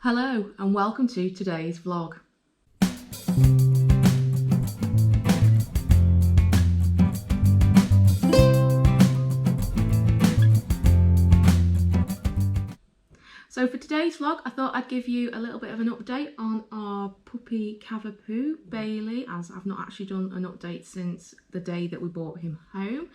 Hello and welcome to today's vlog. So for today's vlog, I thought I'd give you a little bit of an update on our puppy Cavapoo, Bailey, as I've not actually done an update since the day that we brought him home.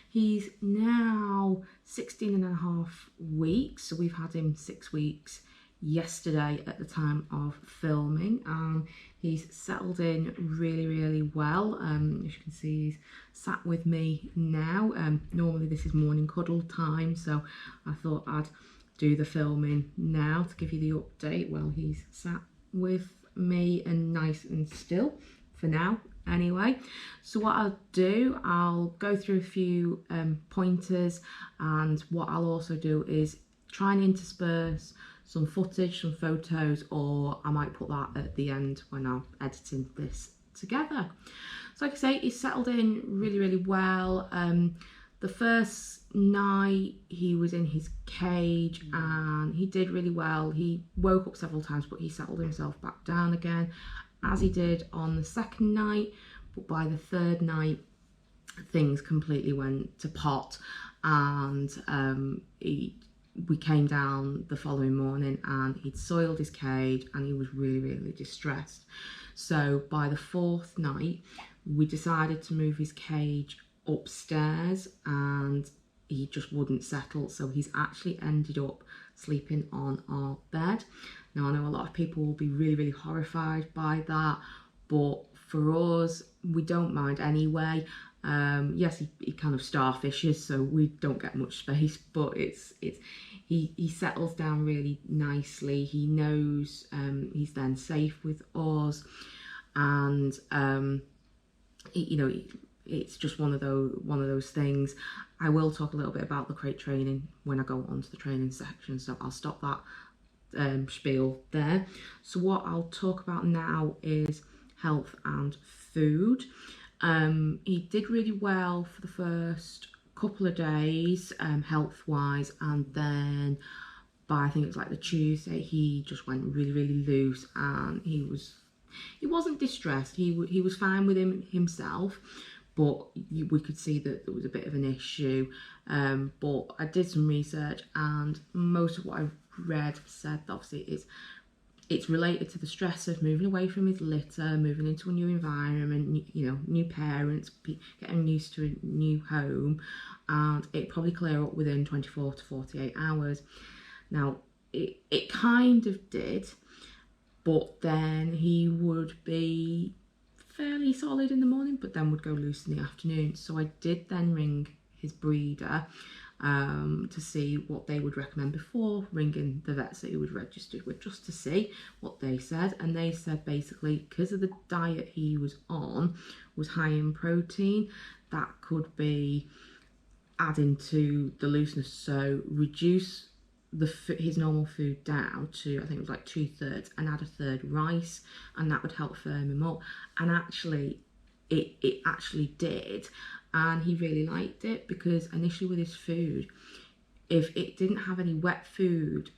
He's now 16 and a half weeks, so we've had him 6 weeks yesterday at the time of filming, and he's settled in really well. As you can see, he's sat with me now. Normally this is morning cuddle time, so I thought I'd do the filming now to give you the update while he's sat with me and nice and still for now anyway. So what I'll do, I'll go through a few pointers, and what I'll also do is try and intersperse some footage, some photos, or I might put that at the end when I'm editing this together. So like I say, he's settled in really well. The first night he was in his cage and he did really well. He woke up several times, but he settled himself back down again, as he did on the second night. But by the third night, things completely went to pot, and we came down the following morning and he'd soiled his cage and he was really distressed. So by the fourth night, we decided to move his cage upstairs and he just wouldn't settle. So he's actually ended up sleeping on our bed. Now I know a lot of people will be really horrified by that, but for us, we don't mind anyway. Yes, he kind of starfishes, so we don't get much space, but he settles down really nicely. He knows he's then safe with us, and it's just one of those things. I will talk a little bit about the crate training when I go onto the training section, so I'll stop that spiel there. So what I'll talk about now is health and food. He did really well for the first couple of days, health wise, and then by I think it was like the Tuesday, he just went really loose, and he wasn't distressed. He was fine with himself, but we could see that there was a bit of an issue. But I did some research, and most of what I've read said that obviously it's related to the stress of moving away from his litter, moving into a new environment, new parents, getting used to a new home, and it probably clear up within 24 to 48 hours. Now, it kind of did, but then he would be fairly solid in the morning, but then would go loose in the afternoon. So I did then ring his breeder to see what they would recommend before ringing the vets that he was registered with, just to see what they said. And they said basically, because of the diet he was on was high in protein, that could be adding to the looseness. So reduce his normal food down to, I think it was like 2/3, and add a third rice, and that would help firm him up. And actually it actually did, and he really liked it, because initially with his food, if it didn't have any wet food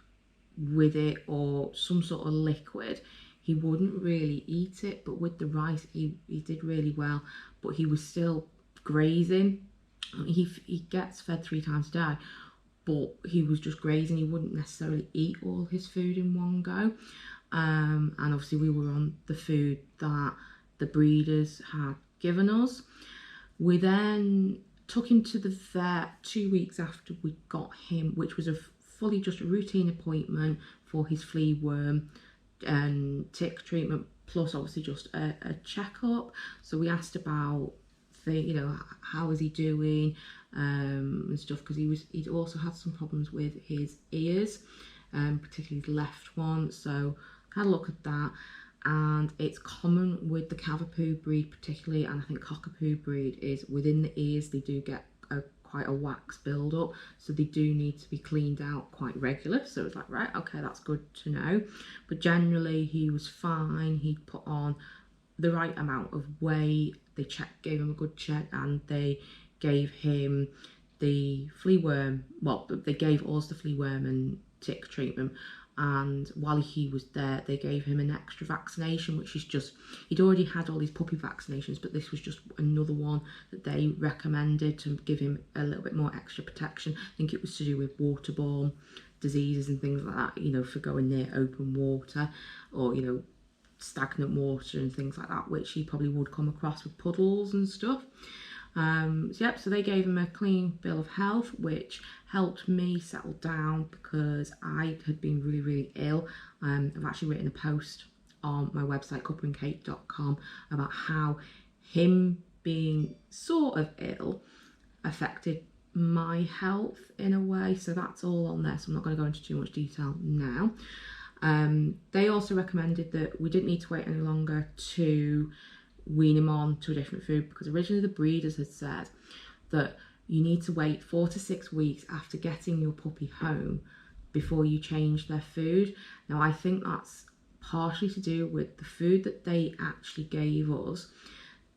with it or some sort of liquid, he wouldn't really eat it. But with the rice, he did really well, but he was still grazing. He gets fed 3 times a day, but he was just grazing. He wouldn't necessarily eat all his food in one go. And obviously we were on the food that the breeders had given us. We then took him to the vet 2 weeks after we got him, which was fully just a routine appointment for his flea worm and tick treatment, plus obviously just a checkup. So we asked about how is he doing and stuff, because he'd also had some problems with his ears, particularly his left one. So had a look at that, and it's common with the Cavapoo breed particularly, and I think Cockapoo breed, is within the ears they do get quite a wax build up, so they do need to be cleaned out quite regular. So it's like, right, okay, that's good to know. But generally he was fine. He put on the right amount of weight. They gave him a good check, and they gave him the flea worm, well, they gave us the flea worm and tick treatment, and while he was there they gave him an extra vaccination, which is just, he'd already had all these puppy vaccinations, but this was just another one that they recommended to give him a little bit more extra protection. I think it was to do with waterborne diseases and things like that, you know, for going near open water or, you know, stagnant water and things like that, which he probably would come across with puddles and stuff. So they gave him a clean bill of health, which helped me settle down because I had been really ill. I've actually written a post on my website cupandcake.com about how him being sort of ill affected my health in a way, so that's all on there, so I'm not going to go into too much detail now. They also recommended that we didn't need to wait any longer to wean him on to a different food, because originally the breeders had said that you need to wait 4 to 6 weeks after getting your puppy home before you change their food. Now I think that's partially to do with the food that they actually gave us.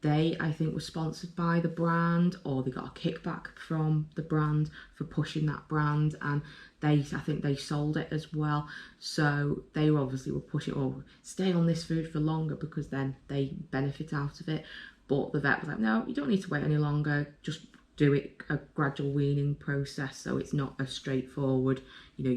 They, I think, were sponsored by the brand, or they got a kickback from the brand for pushing that brand, and I think they sold it as well. So they obviously were pushing, oh, stay on this food for longer because then they benefit out of it. But the vet was like, no, you don't need to wait any longer. Just do it a gradual weaning process, so it's not a straightforward, you know,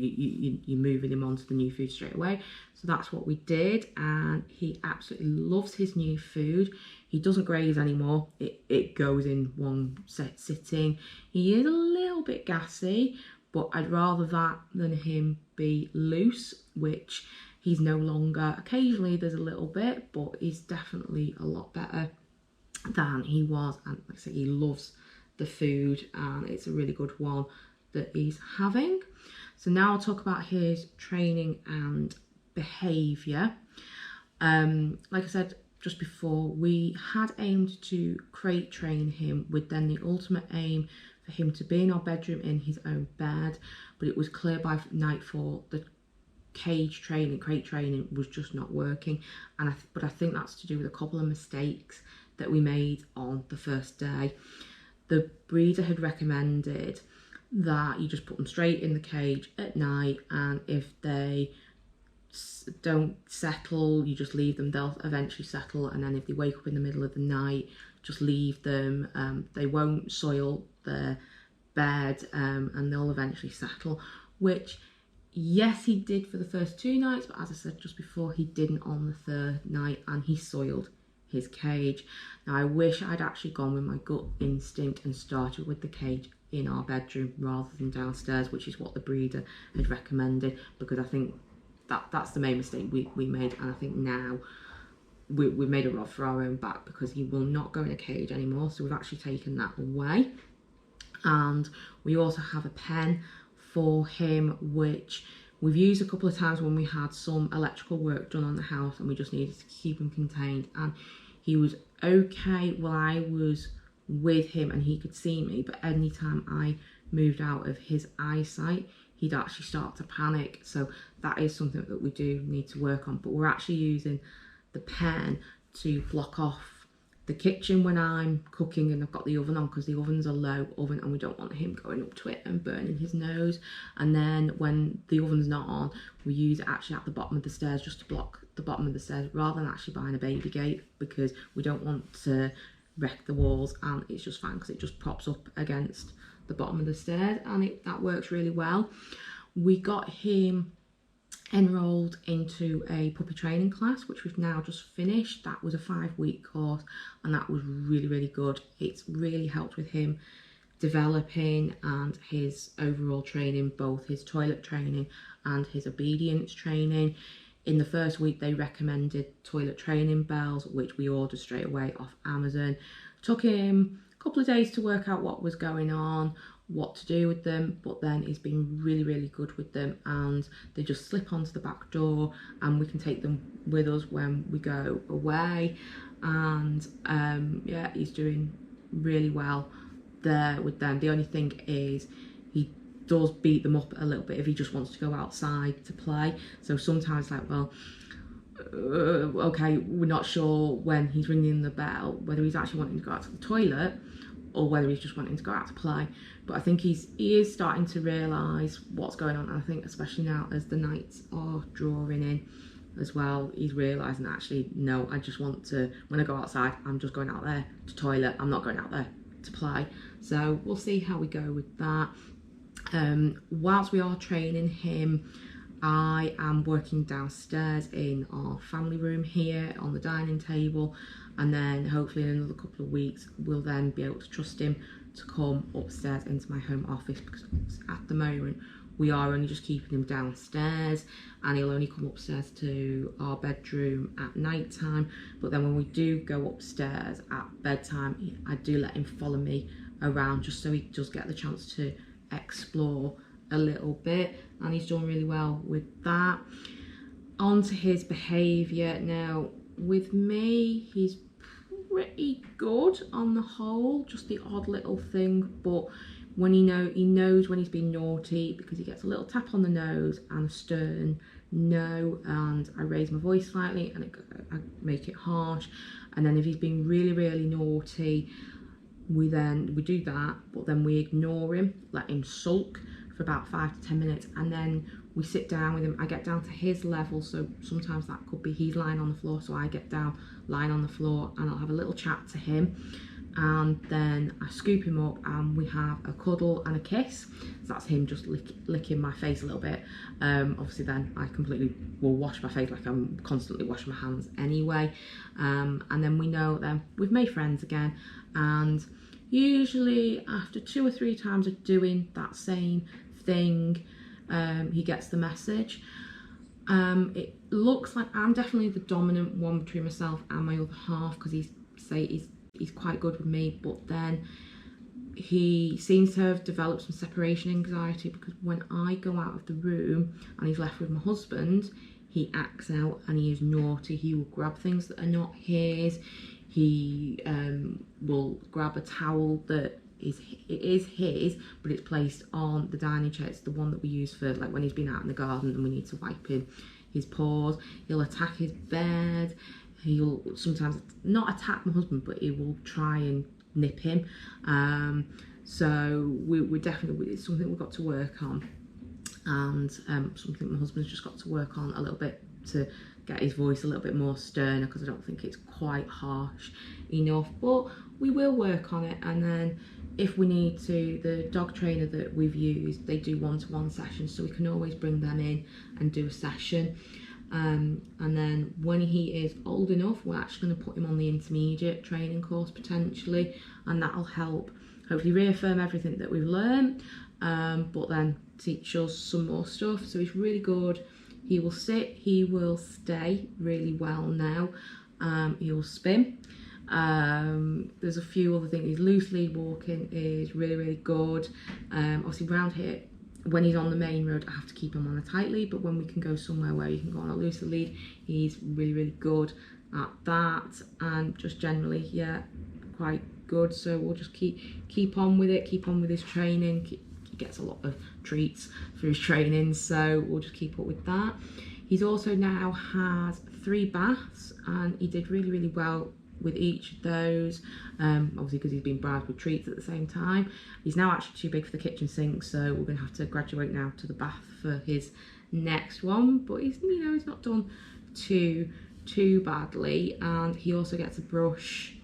you're moving him onto the new food straight away. So that's what we did, and he absolutely loves his new food. He doesn't graze anymore. It goes in one sitting. He is a little bit gassy, but I'd rather that than him be loose, which he's no longer. Occasionally there's a little bit, but he's definitely a lot better than he was. And like I say, he loves the food, and it's a really good one that he's having. So now I'll talk about his training and behaviour. Like I said just before, we had aimed to crate train him, with then the ultimate aim for him to be in our bedroom in his own bed, but it was clear by nightfall the crate training was just not working, and I think that's to do with a couple of mistakes that we made on the first day. The breeder had recommended that you just put them straight in the cage at night, and if they don't settle, you just leave them. They'll eventually settle, and then if they wake up in the middle of the night, just leave them. They won't soil their bed, and they'll eventually settle, which yes, he did for the first 2 nights, but as I said just before, he didn't on the 3rd night, and he soiled his cage. Now I wish I'd actually gone with my gut instinct and started with the cage in our bedroom rather than downstairs, which is what the breeder had recommended, because I think that's the main mistake we made, and I think now we made a rod for our own back, because he will not go in a cage anymore. So we've actually taken that away, and we also have a pen for him, which we've used a couple of times when we had some electrical work done on the house and we just needed to keep him contained, and he was okay while I was with him and he could see me, but anytime I moved out of his eyesight, he'd actually start to panic. So that is something that we do need to work on, but we're actually using the pen to block off the kitchen when I'm cooking and I've got the oven on, because the oven's a low oven and we don't want him going up to it and burning his nose. And then when the oven's not on, we use it actually at the bottom of the stairs, just to block the bottom of the stairs, rather than actually behind a baby gate, because we don't want to wreck the walls, and it's just fine because it just props up against the bottom of the stairs, and that works really well. We got him enrolled into a puppy training class, which we've now just finished. That was a 5-week course, and that was really good. It's really helped with him developing and his overall training, both his toilet training and his obedience training. In the first week they recommended toilet training bells, which we ordered straight away off Amazon. Took him a couple of days to work out what was going on, what to do with them, but then he's been really good with them, and they just slip onto the back door and we can take them with us when we go away. And yeah, he's doing really well there with them. The only thing is he does beat them up a little bit if he just wants to go outside to play. So sometimes, like, well, okay, we're not sure when he's ringing the bell whether he's actually wanting to go out to the toilet or whether he's just wanting to go out to play. But I think he is starting to realise what's going on. And I think especially now as the nights are drawing in as well, he's realising actually, no, I just want to, when I go outside, I'm just going out there to toilet. I'm not going out there to play. So we'll see how we go with that. Whilst we are training him, I am working downstairs in our family room here on the dining table, and then hopefully in another couple of weeks we'll then be able to trust him to come upstairs into my home office, because at the moment we are only just keeping him downstairs, and he'll only come upstairs to our bedroom at night time. But then when we do go upstairs at bedtime, I do let him follow me around, just so he does get the chance to explore a little bit, and he's done really well with that. On to his behaviour now. With me, he's pretty good on the whole, just the odd little thing, but when he knows when he's been naughty, because he gets a little tap on the nose and a stern no, and I raise my voice slightly and I make it harsh. And then if he's been really, really naughty, we do that, but then we ignore him, let him sulk for about 5 to 10 minutes, and then we sit down with him. I get down to his level, so sometimes that could be he's lying on the floor, so I get down, lying on the floor, and I'll have a little chat to him, and then I scoop him up and we have a cuddle and a kiss. So that's him just licking my face a little bit. Obviously then I completely will wash my face, like I'm constantly washing my hands anyway, and then we know then we've made friends again. And usually after 2 or 3 times of doing that same thing, he gets the message. It looks like I'm definitely the dominant one between myself and my other half, because he's quite good with me, but then he seems to have developed some separation anxiety, because when I go out of the room and he's left with my husband, he acts out and he is naughty. He will grab things that are not his. He will grab a towel that is his, but it's placed on the dining chair. It's the one that we use for like when he's been out in the garden and we need to wipe his paws. He'll attack his bed. He'll sometimes not attack my husband, but he will try and nip him. So we're definitely, it's something we've got to work on, and something my husband's just got to work on a little bit to get his voice a little bit more sterner, because I don't think it's quite harsh enough, but we will work on it. And then if we need to, the dog trainer that we've used, they do one-to-one sessions, so we can always bring them in and do a session. And then when he is old enough, we're actually going to put him on the intermediate training course potentially, and that'll help hopefully reaffirm everything that we've learned, but then teach us some more stuff. So he's really good. He will sit, he will stay really well now. He will spin. There's a few other things. His loose lead walking is really, really good. Obviously around here, when he's on the main road, I have to keep him on a tight lead, but when we can go somewhere where he can go on a looser lead, he's really, really good at that. And just generally, yeah, quite good. So we'll just keep on with it, keep on with his training. He gets a lot of treats for his training, so we'll just keep up with that. He's also now has 3 baths, and he did really, really well with each of those, obviously because he's been bribed with treats at the same time. He's now actually too big for the kitchen sink, so we're going to have to graduate now to the bath for his next one, but he's, you know, he's not done too badly. And he also gets a brush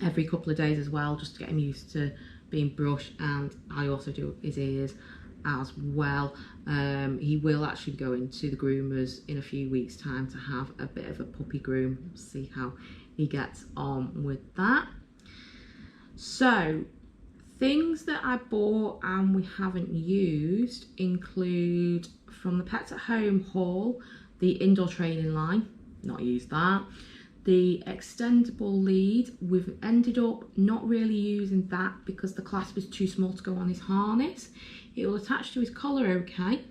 every couple of days as well, just to get him used to being brushed, and I also do his ears as well. He will actually go into the groomers in a few weeks' time to have a bit of a puppy groom, see how he gets on with that. So things that I bought and we haven't used include, from the Pets at Home haul, the indoor training line, not used that. The extendable lead, we've ended up not really using that because the clasp is too small to go on his harness. It will attach to his collar okay,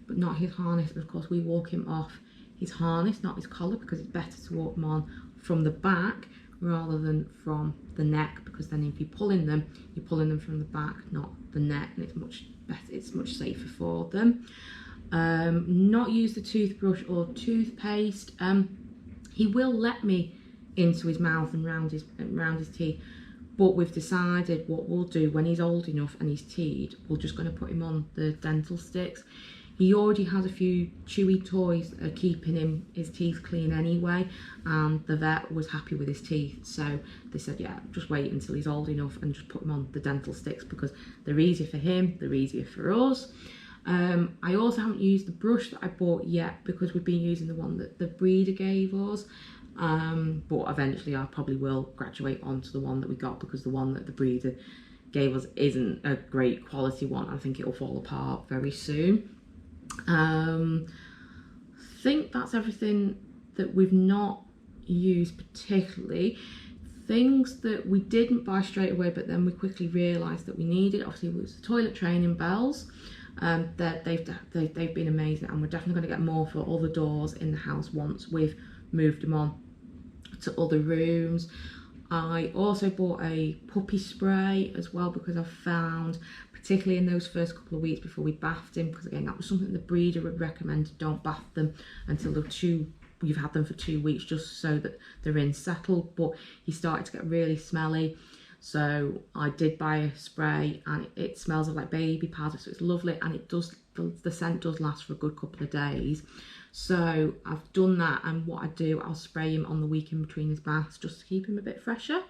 but not his harness. And of course we walk him off his harness, not his collar, because it's better to walk him on from the back rather than from the neck, because then if you're pulling them from the back, not the neck, and it's much better, it's much safer for them. Not use the toothbrush or toothpaste. He will let me into his mouth and round his teeth, but we've decided what we'll do when he's old enough and he's teed, we're just going to put him on the dental sticks. He already has a few chewy toys that are keeping his teeth clean anyway, and the vet was happy with his teeth, so they said, yeah, just wait until he's old enough and just put him on the dental sticks, because they're easier for him, they're easier for us. I also haven't used the brush that I bought yet, because we've been using the one that the breeder gave us, but eventually I probably will graduate onto the one that we got, because the one that the breeder gave us isn't a great quality one. I think it'll fall apart very soon. I think that's everything that we've not used particularly. Things that we didn't buy straight away, but then we quickly realised that we needed, obviously, was the toilet training bells. That they've been amazing, and we're definitely going to get more for all the doors in the house once we've moved them on to other rooms. I also bought a puppy spray as well, because I've found, particularly in those first couple of weeks before we bathed him, because again, that was something the breeder would recommend, don't bath them until you've had them for 2 weeks, just so that they're in settled. But he started to get really smelly, so I did buy a spray, and it smells like baby powder, so it's lovely, and it does, the scent does last for a good couple of days. So I've done that, and what I do, I'll spray him on the week in between his baths just to keep him a bit fresher.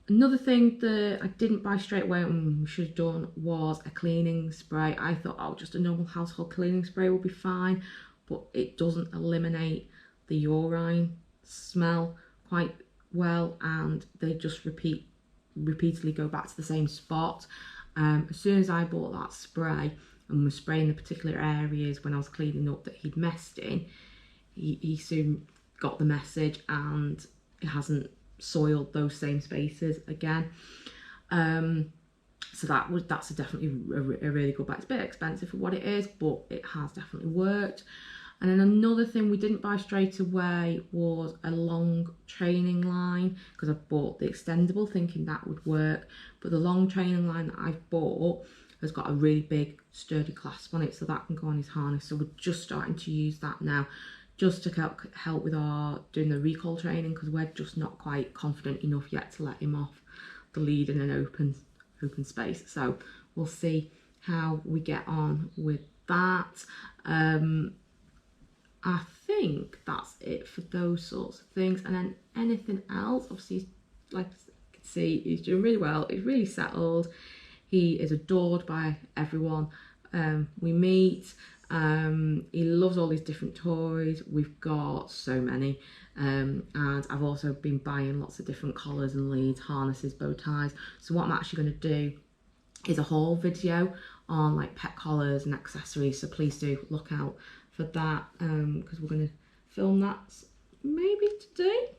Another thing that I didn't buy straight away and we should have done was a cleaning spray. I thought, oh, just a normal household cleaning spray will be fine, but it doesn't eliminate the urine smell quite well, and they just repeatedly go back to the same spot. As soon as I bought that spray and was spraying the particular areas when I was cleaning up that he'd messed in, he soon got the message, and it hasn't soiled those same spaces again. So that's definitely a really good buy. It's a bit expensive for what it is, but it has definitely worked. And then another thing we didn't buy straight away was a long training line, because I bought the extendable thinking that would work, but the long training line that I've bought has got a really big sturdy clasp on it, so that can go on his harness. So we're just starting to use that now, just to help with our doing the recall training, because we're just not quite confident enough yet to let him off the lead in an open space. So we'll see how we get on with that. I think that's it for those sorts of things. And then anything else, obviously, like you can see, he's doing really well. He's really settled. He is adored by everyone we meet. He loves all these different toys. We've got so many. And I've also been buying lots of different collars and leads, harnesses, bow ties. So what I'm actually going to do is a haul video on like pet collars and accessories. So please do look out for that, because we're going to film that maybe today.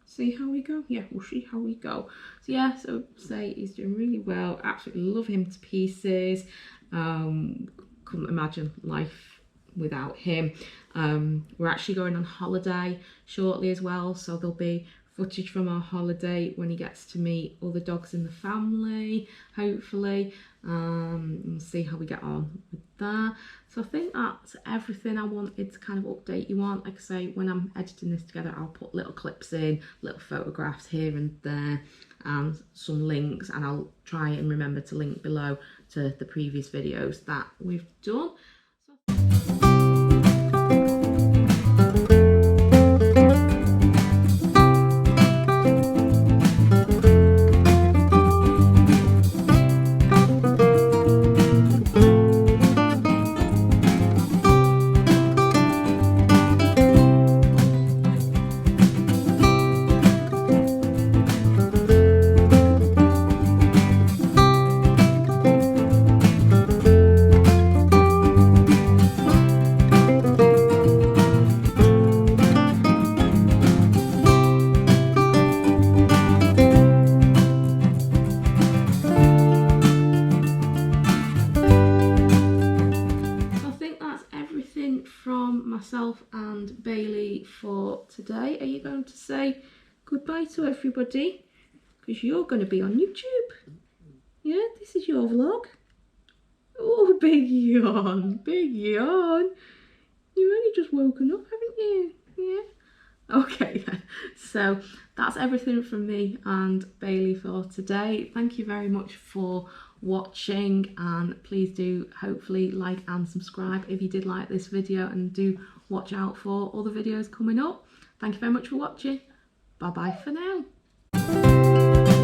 See how we go. Yeah, we'll see how we go. So yeah, so say he's doing really well. Absolutely love him to pieces. Couldn't imagine life without him. We're actually going on holiday shortly as well, so there'll be footage from our holiday when he gets to meet all the dogs in the family, hopefully, and see how we get on with that. So I think that's everything I wanted to kind of update you on. Like I say, when I'm editing this together, I'll put little clips in, little photographs here and there, and some links, and I'll try and remember to link below to the previous videos that we've done. From myself and Bailey for today. Are you going to say goodbye to everybody? Because you're going to be on YouTube. Yeah, this is your vlog. Oh, big yawn, big yawn. You've only just woken up, haven't you? Yeah. Okay then. So that's everything from me and Bailey for today. Thank you very much for watching, and please do hopefully like and subscribe if you did like this video, and do watch out for other videos coming up. Thank you very much for watching. Bye bye for now.